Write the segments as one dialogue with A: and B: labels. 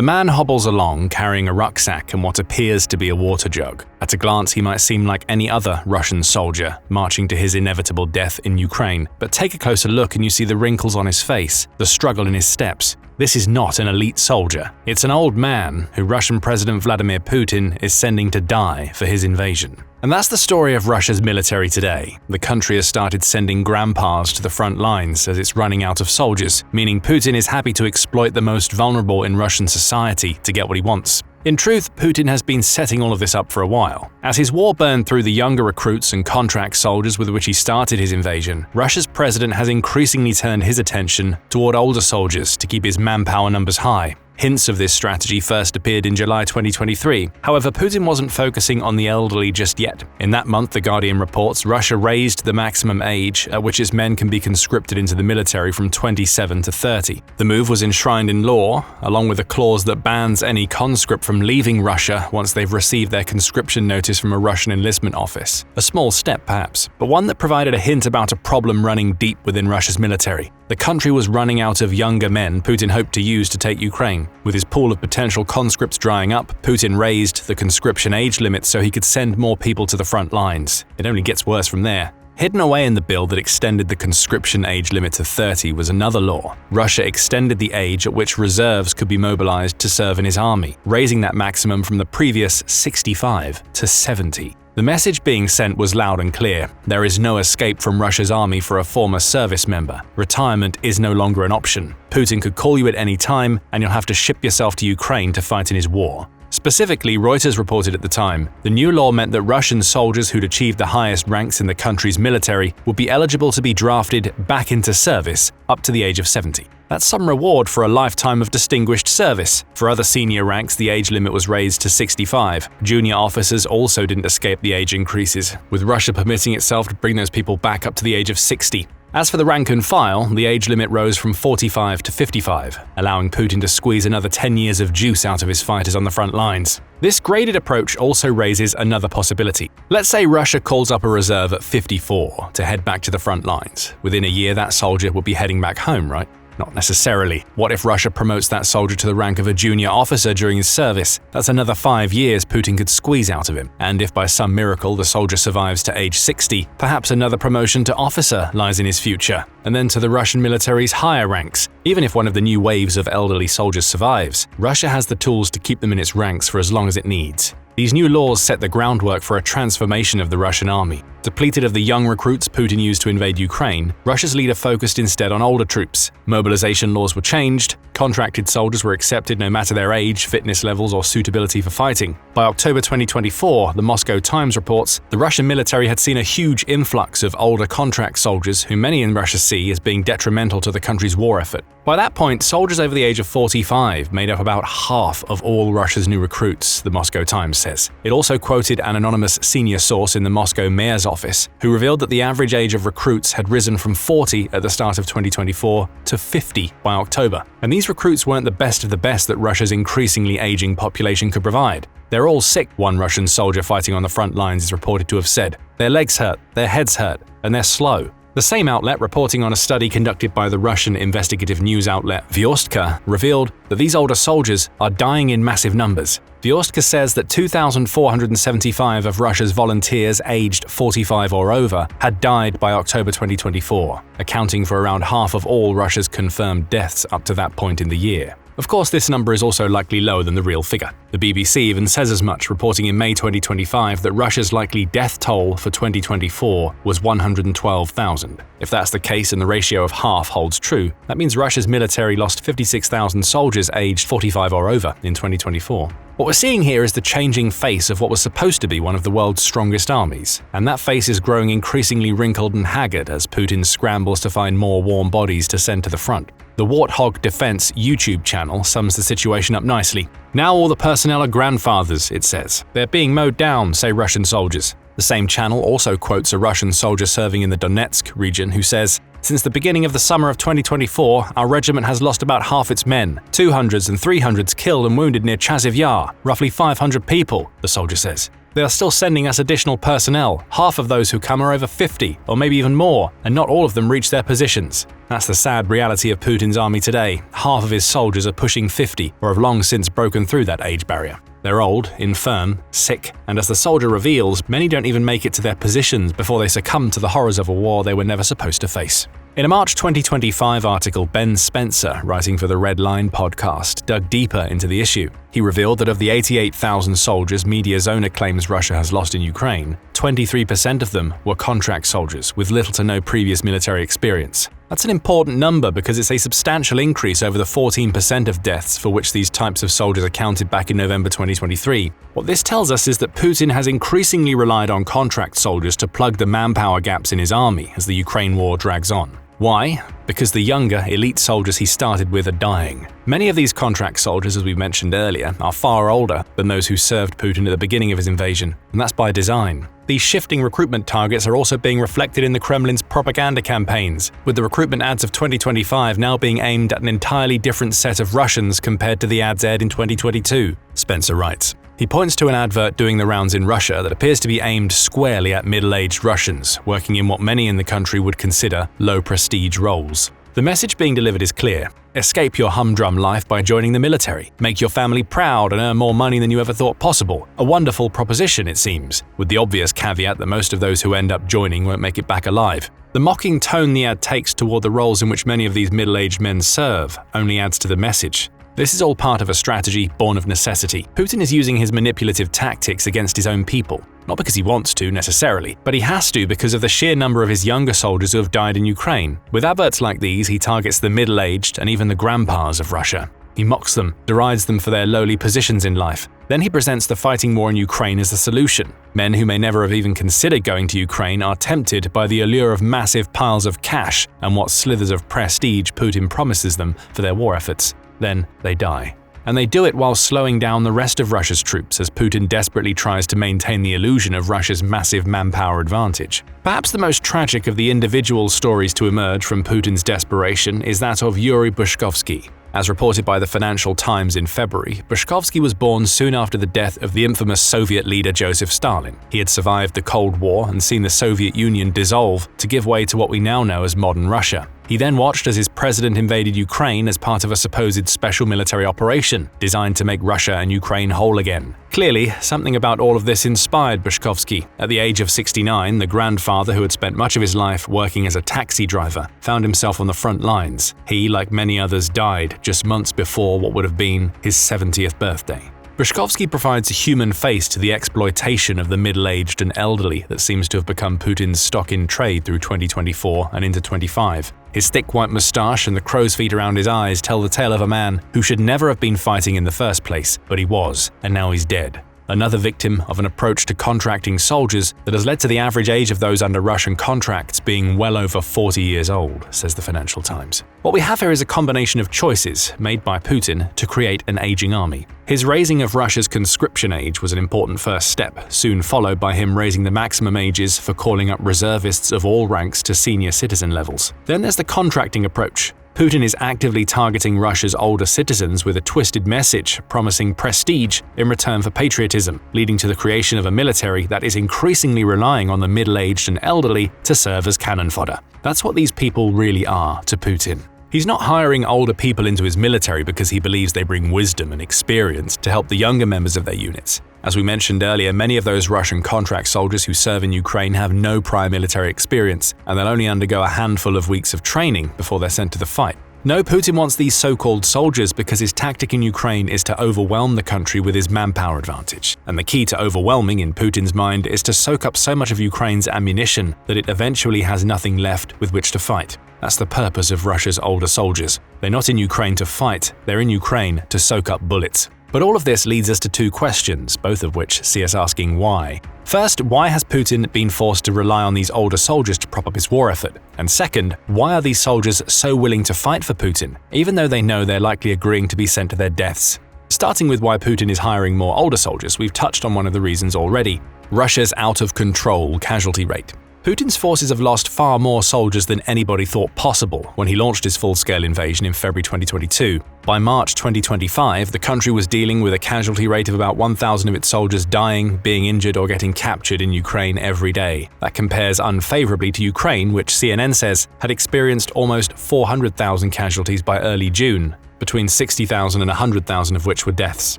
A: The man hobbles along carrying a rucksack and what appears to be a water jug. At a glance, he might seem like any other Russian soldier marching to his inevitable death in Ukraine, but take a closer look and you see the wrinkles on his face, the struggle in his steps. This is not an elite soldier. It's an old man who Russian President Vladimir Putin is sending to die for his invasion. And that's the story of Russia's military today. The country has started sending grandpas to the front lines as it's running out of soldiers, meaning Putin is happy to exploit the most vulnerable in Russian society to get what he wants. In truth, Putin has been setting all of this up for a while. As his war burned through the younger recruits and contract soldiers with which he started his invasion, Russia's president has increasingly turned his attention toward older soldiers to keep his manpower numbers high. Hints of this strategy first appeared in July 2023. However, Putin wasn't focusing on the elderly just yet. In that month, The Guardian reports, Russia raised the maximum age at which its men can be conscripted into the military from 27 to 30. The move was enshrined in law, along with a clause that bans any conscript from leaving Russia once they've received their conscription notice from a Russian enlistment office. A small step, perhaps, but one that provided a hint about a problem running deep within Russia's military. The country was running out of younger men Putin hoped to use to take Ukraine. With his pool of potential conscripts drying up, Putin raised the conscription age limit so he could send more people to the front lines. It only gets worse from there. Hidden away in the bill that extended the conscription age limit to 30 was another law. Russia extended the age at which reserves could be mobilized to serve in his army, raising that maximum from the previous 65 to 70. The message being sent was loud and clear. There is no escape from Russia's army for a former service member. Retirement is no longer an option. Putin could call you at any time, and you'll have to ship yourself to Ukraine to fight in his war. Specifically, Reuters reported at the time, the new law meant that Russian soldiers who'd achieved the highest ranks in the country's military would be eligible to be drafted back into service up to the age of 70. That's some reward for a lifetime of distinguished service. For other senior ranks, the age limit was raised to 65. Junior officers also didn't escape the age increases, with Russia permitting itself to bring those people back up to the age of 60. As for the rank and file, the age limit rose from 45 to 55, allowing Putin to squeeze another 10 years of juice out of his fighters on the front lines. This graded approach also raises another possibility. Let's say Russia calls up a reserve at 54 to head back to the front lines. Within a year, that soldier will be heading back home, right? Not necessarily. What if Russia promotes that soldier to the rank of a junior officer during his service? That's another 5 years Putin could squeeze out of him. And if by some miracle the soldier survives to age 60, perhaps another promotion to officer lies in his future. And then to the Russian military's higher ranks. Even if one of the new waves of elderly soldiers survives, Russia has the tools to keep them in its ranks for as long as it needs. These new laws set the groundwork for a transformation of the Russian army. Depleted of the young recruits Putin used to invade Ukraine, Russia's leader focused instead on older troops. Mobilization laws were changed, contracted soldiers were accepted no matter their age, fitness levels, or suitability for fighting. By October 2024, the Moscow Times reports, the Russian military had seen a huge influx of older contract soldiers who many in Russia see as being detrimental to the country's war effort. By that point, soldiers over the age of 45 made up about half of all Russia's new recruits, the Moscow Times says. It also quoted an anonymous senior source in the Moscow mayor's office, who revealed that the average age of recruits had risen from 40 at the start of 2024 to 50 by October. And these recruits weren't the best of the best that Russia's increasingly aging population could provide. They're all sick, one Russian soldier fighting on the front lines is reported to have said. Their legs hurt, their heads hurt, and they're slow. The same outlet, reporting on a study conducted by the Russian investigative news outlet Vyostka, revealed that these older soldiers are dying in massive numbers. Vyostka says that 2,475 of Russia's volunteers aged 45 or over had died by October 2024, accounting for around half of all Russia's confirmed deaths up to that point in the year. Of course, this number is also likely lower than the real figure. The BBC even says as much, reporting in May 2025 that Russia's likely death toll for 2024 was 112,000. If that's the case and the ratio of half holds true, that means Russia's military lost 56,000 soldiers aged 45 or over in 2024. What we're seeing here is the changing face of what was supposed to be one of the world's strongest armies, and that face is growing increasingly wrinkled and haggard as Putin scrambles to find more warm bodies to send to the front. The Warthog Defense YouTube channel sums the situation up nicely. Now all the personnel are grandfathers, it says. They're being mowed down, say Russian soldiers. The same channel also quotes a Russian soldier serving in the Donetsk region who says, "Since the beginning of the summer of 2024, our regiment has lost about half its men, 200s and 300s killed and wounded near Chaziv Yar, roughly 500 people," the soldier says. They are still sending us additional personnel. Half of those who come are over 50, or maybe even more, and not all of them reach their positions. That's the sad reality of Putin's army today. Half of his soldiers are pushing 50, or have long since broken through that age barrier. They're old, infirm, sick, and as the soldier reveals, many don't even make it to their positions before they succumb to the horrors of a war they were never supposed to face. In a March 2025 article, Ben Spencer, writing for the Red Line podcast, dug deeper into the issue. He revealed that of the 88,000 soldiers Mediazona claims Russia has lost in Ukraine, 23% of them were contract soldiers with little to no previous military experience. That's an important number because it's a substantial increase over the 14% of deaths for which these types of soldiers accounted back in November 2023. What this tells us is that Putin has increasingly relied on contract soldiers to plug the manpower gaps in his army as the Ukraine war drags on. Why? Because the younger, elite soldiers he started with are dying. Many of these contract soldiers, as we mentioned earlier, are far older than those who served Putin at the beginning of his invasion, and that's by design. These shifting recruitment targets are also being reflected in the Kremlin's propaganda campaigns, with the recruitment ads of 2025 now being aimed at an entirely different set of Russians compared to the ads aired in 2022, Spencer writes. He points to an advert doing the rounds in Russia that appears to be aimed squarely at middle-aged Russians, working in what many in the country would consider low-prestige roles. The message being delivered is clear. Escape your humdrum life by joining the military. Make your family proud and earn more money than you ever thought possible. A wonderful proposition, it seems, with the obvious caveat that most of those who end up joining won't make it back alive. The mocking tone the ad takes toward the roles in which many of these middle-aged men serve only adds to the message. This is all part of a strategy born of necessity. Putin is using his manipulative tactics against his own people. Not because he wants to, necessarily, but he has to because of the sheer number of his younger soldiers who have died in Ukraine. With adverts like these, he targets the middle-aged and even the grandpas of Russia. He mocks them, derides them for their lowly positions in life. Then he presents the fighting war in Ukraine as the solution. Men who may never have even considered going to Ukraine are tempted by the allure of massive piles of cash and what slithers of prestige Putin promises them for their war efforts. Then they die. And they do it while slowing down the rest of Russia's troops as Putin desperately tries to maintain the illusion of Russia's massive manpower advantage. Perhaps the most tragic of the individual stories to emerge from Putin's desperation is that of Yuri Bushkovsky. As reported by the Financial Times in February, Bushkovsky was born soon after the death of the infamous Soviet leader Joseph Stalin. He had survived the Cold War and seen the Soviet Union dissolve to give way to what we now know as modern Russia. He then watched as his president invaded Ukraine as part of a supposed special military operation designed to make Russia and Ukraine whole again. Clearly, something about all of this inspired Bushkovsky. At the age of 69, the grandfather who had spent much of his life working as a taxi driver found himself on the front lines. He, like many others, died just months before what would have been his 70th birthday. Bushkovsky provides a human face to the exploitation of the middle-aged and elderly that seems to have become Putin's stock in trade through 2024 and into 25. His thick white moustache and the crow's feet around his eyes tell the tale of a man who should never have been fighting in the first place, but he was, and now he's dead. Another victim of an approach to contracting soldiers that has led to the average age of those under Russian contracts being well over 40 years old, says the Financial Times. What we have here is a combination of choices made by Putin to create an aging army. His raising of Russia's conscription age was an important first step, soon followed by him raising the maximum ages for calling up reservists of all ranks to senior citizen levels. Then there's the contracting approach. Putin is actively targeting Russia's older citizens with a twisted message promising prestige in return for patriotism, leading to the creation of a military that is increasingly relying on the middle-aged and elderly to serve as cannon fodder. That's what these people really are to Putin. He's not hiring older people into his military because he believes they bring wisdom and experience to help the younger members of their units. As we mentioned earlier, many of those Russian contract soldiers who serve in Ukraine have no prior military experience, and they'll only undergo a handful of weeks of training before they're sent to the fight. No, Putin wants these so-called soldiers because his tactic in Ukraine is to overwhelm the country with his manpower advantage. And the key to overwhelming in Putin's mind is to soak up so much of Ukraine's ammunition that it eventually has nothing left with which to fight. That's the purpose of Russia's older soldiers. They're not in Ukraine to fight, they're in Ukraine to soak up bullets. But all of this leads us to two questions, both of which see us asking why. First, why has Putin been forced to rely on these older soldiers to prop up his war effort? And second, why are these soldiers so willing to fight for Putin, even though they know they're likely agreeing to be sent to their deaths? Starting with why Putin is hiring more older soldiers, we've touched on one of the reasons already: Russia's out-of-control casualty rate. Putin's forces have lost far more soldiers than anybody thought possible when he launched his full-scale invasion in February 2022. By March 2025, the country was dealing with a casualty rate of about 1,000 of its soldiers dying, being injured, or getting captured in Ukraine every day. That compares unfavorably to Ukraine, which CNN says had experienced almost 400,000 casualties by early June, between 60,000 and 100,000 of which were deaths.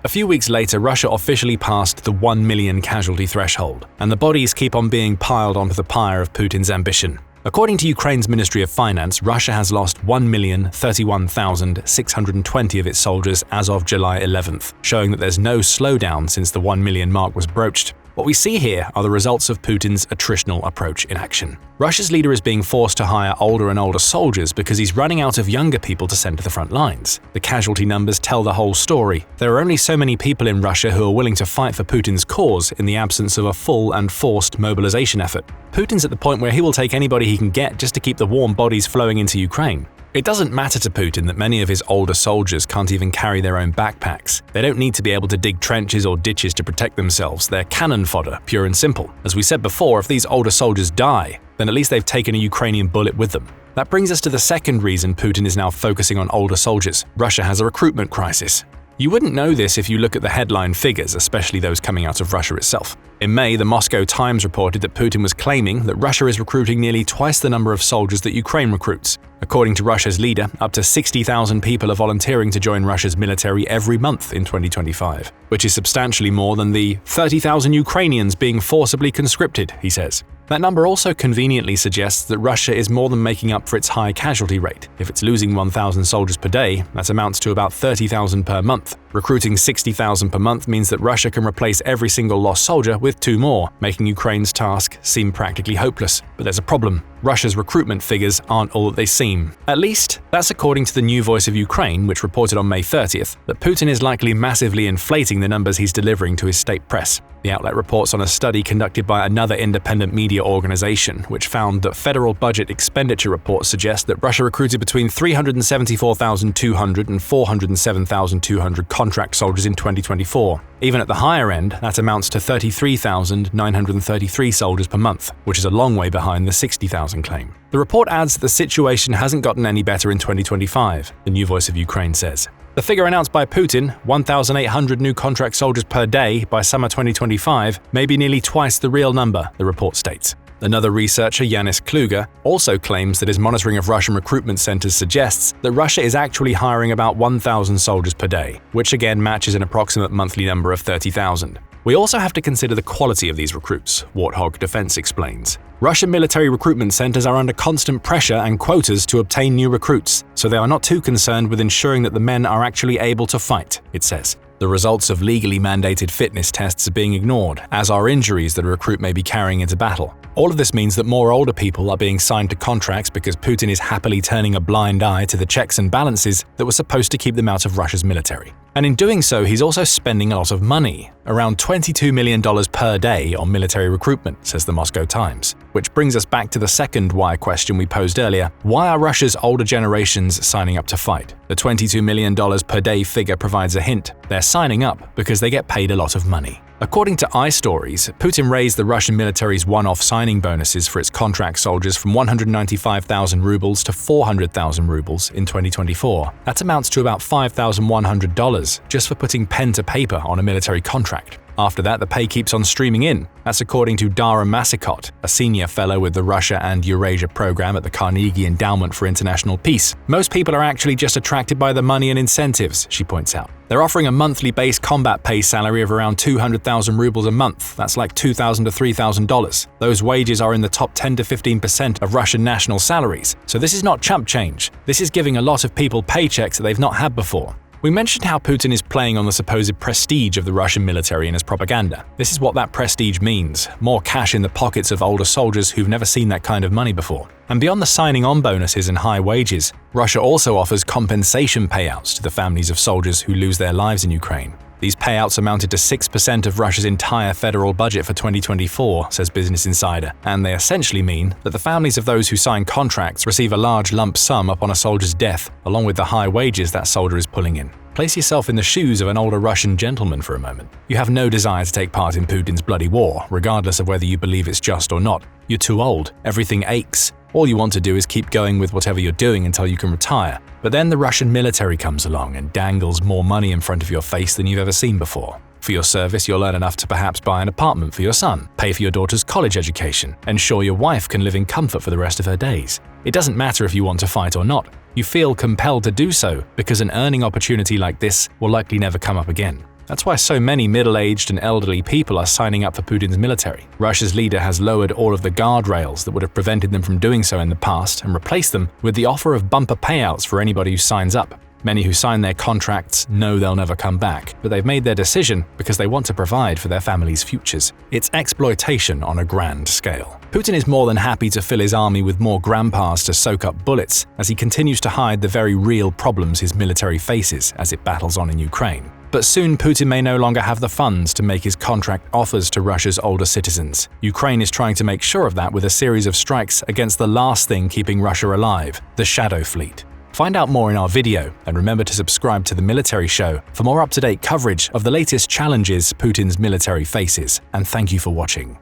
A: A few weeks later, Russia officially passed the 1 million casualty threshold, and the bodies keep on being piled onto the pyre of Putin's ambition. According to Ukraine's Ministry of Finance, Russia has lost 1,031,620 of its soldiers as of July 11th, showing that there's no slowdown since the 1 million mark was broached. What we see here are the results of Putin's attritional approach in action. Russia's leader is being forced to hire older and older soldiers because he's running out of younger people to send to the front lines. The casualty numbers tell the whole story. There are only so many people in Russia who are willing to fight for Putin's cause in the absence of a full and forced mobilization effort. Putin's at the point where he will take anybody he can get just to keep the warm bodies flowing into Ukraine. It doesn't matter to Putin that many of his older soldiers can't even carry their own backpacks. They don't need to be able to dig trenches or ditches to protect themselves. They're cannon fodder, pure and simple. As we said before, if these older soldiers die, then at least they've taken a Ukrainian bullet with them. That brings us to the second reason Putin is now focusing on older soldiers. Russia has a recruitment crisis. You wouldn't know this if you look at the headline figures, especially those coming out of Russia itself. In May, the Moscow Times reported that Putin was claiming that Russia is recruiting nearly twice the number of soldiers that Ukraine recruits. According to Russia's leader, up to 60,000 people are volunteering to join Russia's military every month in 2025, which is substantially more than the 30,000 Ukrainians being forcibly conscripted, he says. That number also conveniently suggests that Russia is more than making up for its high casualty rate. If it's losing 1,000 soldiers per day, that amounts to about 30,000 per month. Recruiting 60,000 per month means that Russia can replace every single lost soldier with 2 more, making Ukraine's task seem practically hopeless. But there's a problem. Russia's recruitment figures aren't all that they seem. At least, that's according to the New Voice of Ukraine, which reported on May 30th that Putin is likely massively inflating the numbers he's delivering to his state press. The outlet reports on a study conducted by another independent media organization, which found that federal budget expenditure reports suggest that Russia recruited between 374,200 and 407,200 contract soldiers in 2024. Even at the higher end, that amounts to 33,933 soldiers per month, which is a long way behind the 60,000 claim. The report adds that the situation hasn't gotten any better in 2025, the New Voice of Ukraine says. The figure announced by Putin, 1,800 new contract soldiers per day by summer 2025, may be nearly twice the real number, the report states. Another researcher, Yanis Kluger, also claims that his monitoring of Russian recruitment centers suggests that Russia is actually hiring about 1,000 soldiers per day, which again matches an approximate monthly number of 30,000. We also have to consider the quality of these recruits, Warthog Defense explains. Russian military recruitment centers are under constant pressure and quotas to obtain new recruits, so they are not too concerned with ensuring that the men are actually able to fight, it says. The results of legally mandated fitness tests are being ignored, as are injuries that a recruit may be carrying into battle. All of this means that more older people are being signed to contracts because Putin is happily turning a blind eye to the checks and balances that were supposed to keep them out of Russia's military. And in doing so, he's also spending a lot of money, around $22 million per day on military recruitment, says the Moscow Times. Which brings us back to the second why question we posed earlier. Why are Russia's older generations signing up to fight? The $22 million per day figure provides a hint. They're signing up because they get paid a lot of money. According to iStories, Putin raised the Russian military's one-off signing bonuses for its contract soldiers from 195,000 rubles to 400,000 rubles in 2024. That amounts to about $5,100 just for putting pen to paper on a military contract. After that, the pay keeps on streaming in. That's according to Dara Masikot, a senior fellow with the Russia and Eurasia program at the Carnegie Endowment for International Peace. Most people are actually just attracted by the money and incentives, she points out. They're offering a monthly base combat pay salary of around 200,000 rubles a month. That's like $2,000 to $3,000. Those wages are in the top 10 to 15% of Russian national salaries. So this is not chump change. This is giving a lot of people paychecks that they've not had before. We mentioned how Putin is playing on the supposed prestige of the Russian military in his propaganda. This is what that prestige means: more cash in the pockets of older soldiers who've never seen that kind of money before. And beyond the signing on bonuses and high wages, Russia also offers compensation payouts to the families of soldiers who lose their lives in Ukraine. These payouts amounted to 6% of Russia's entire federal budget for 2024, says Business Insider, and they essentially mean that the families of those who sign contracts receive a large lump sum upon a soldier's death, along with the high wages that soldier is pulling in. Place yourself in the shoes of an older Russian gentleman for a moment. You have no desire to take part in Putin's bloody war, regardless of whether you believe it's just or not. You're too old, everything aches. All you want to do is keep going with whatever you're doing until you can retire. But then the Russian military comes along and dangles more money in front of your face than you've ever seen before. For your service, you'll earn enough to perhaps buy an apartment for your son, pay for your daughter's college education, ensure your wife can live in comfort for the rest of her days. It doesn't matter if you want to fight or not. You feel compelled to do so because an earning opportunity like this will likely never come up again. That's why so many middle-aged and elderly people are signing up for Putin's military. Russia's leader has lowered all of the guardrails that would have prevented them from doing so in the past and replaced them with the offer of bumper payouts for anybody who signs up. Many who sign their contracts know they'll never come back, but they've made their decision because they want to provide for their families' futures. It's exploitation on a grand scale. Putin is more than happy to fill his army with more grandpas to soak up bullets as he continues to hide the very real problems his military faces as it battles on in Ukraine. But soon Putin may no longer have the funds to make his contract offers to Russia's older citizens. Ukraine is trying to make sure of that with a series of strikes against the last thing keeping Russia alive, the Shadow Fleet. Find out more in our video, and remember to subscribe to The Military Show for more up-to-date coverage of the latest challenges Putin's military faces. And thank you for watching.